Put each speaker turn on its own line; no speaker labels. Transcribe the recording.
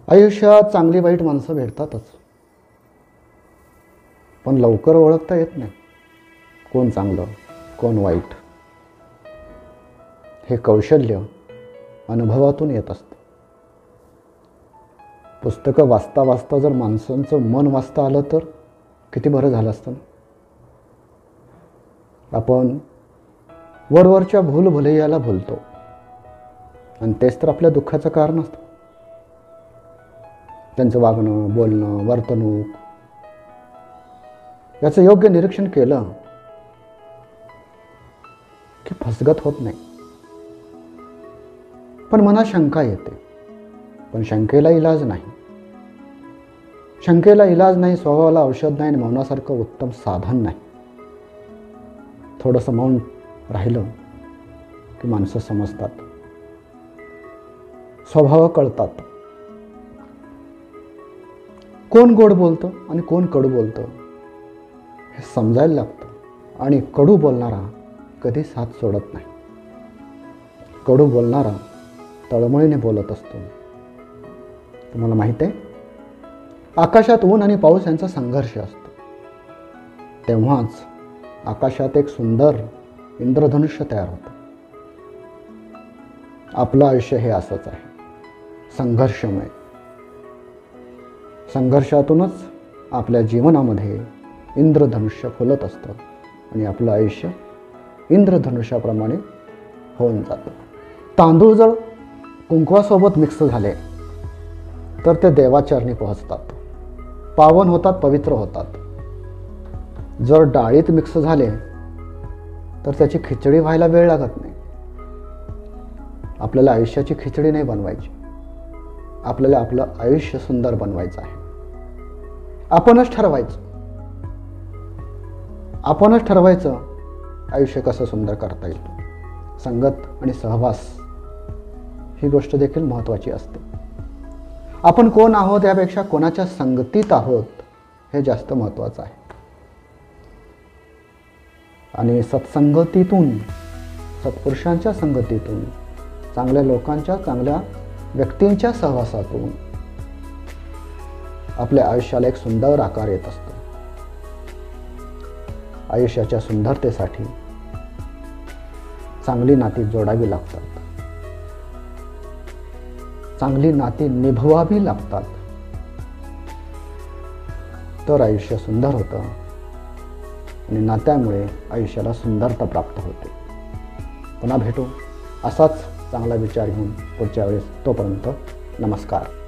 आयुष्यात चांगली वाईट माणसं भेटतातच, पण लवकर ओळखता येत नाही कोण चांगलं कोण वाईट. हे कौशल्य अनुभवातून येत असतं. पुस्तकं वाचता वाचता जर माणसांचं मन वाचता आलं तर किती बरं झालं असतं. आपण वरवरच्या भूलभुलैयाला भुलतो आणि तेच तर आपल्या दुःखाचं कारण असतं. त्यांचं वागणं, बोलणं, वर्तणूक याचं योग्य निरीक्षण केलं की फसगत होत नाही. पण मनात शंका येते, पण शंकेला इलाज नाही. शंकेला इलाज नाही, स्वभावाला औषध नाही, मौनासारखं उत्तम साधन नाही. थोडंसं मौन राहिलं की माणसं समजतात, स्वभाव कळतात. कोण गोड बोलतं आणि कोण कडू बोलतं हे समजायला लागतं. आणि कडू बोलणारा कधी साथ सोडत नाही. कडू बोलणारा तळमळीने बोलत असतो. तुम्हाला माहित आहे, आकाशात ऊन आणि पाऊस यांचा संघर्ष असतो. तेव्हाच आकाशात एक सुंदर इंद्रधनुष्य तयार होतं. आपलं आयुष्य हे असंच आहे, संघर्षमय. संघर्षातूनच आपल्या जीवनामध्ये इंद्रधनुष्य फुलत असतं आणि आपलं आयुष्य इंद्रधनुष्याप्रमाणे होऊन जातं. तांदूळ जर कुंकवासोबत मिक्स झाले तर ते देवाचरणी पोहोचतात, पावन होतात, पवित्र होतात. जर डाळीत मिक्स झाले तर त्याची खिचडी व्हायला वेळ लागत नाही. आपल्याला आयुष्याची खिचडी नाही बनवायची, आपल्याला आपलं आयुष्य सुंदर बनवायचं आहे. आपणच ठरवायचं आयुष्य कसं सुंदर करता येईल. संगत आणि सहवास ही गोष्ट देखील महत्त्वाची असते. आपण कोण आहोत यापेक्षा कोणाच्या संगतीत आहोत हे जास्त महत्त्वाचं आहे. आणि सत्संगतीतून, सत्पुरुषांच्या संगतीतून, चांगल्या लोकांच्या, चांगल्या व्यक्तींच्या सहवासातून आपल्या आयुष्याला एक सुंदर आकार येत असतो. आयुष्याच्या सुंदरतेसाठी चांगली नाती जोडावी लागतात, चांगली नाती निभवावी लागतात. तर आयुष्य सुंदर होतं आणि नात्यामुळे आयुष्याला सुंदरता प्राप्त होते. पुन्हा भेटू असाच चांगला विचार घेऊन पुढच्या वेळेस. तोपर्यंत नमस्कार.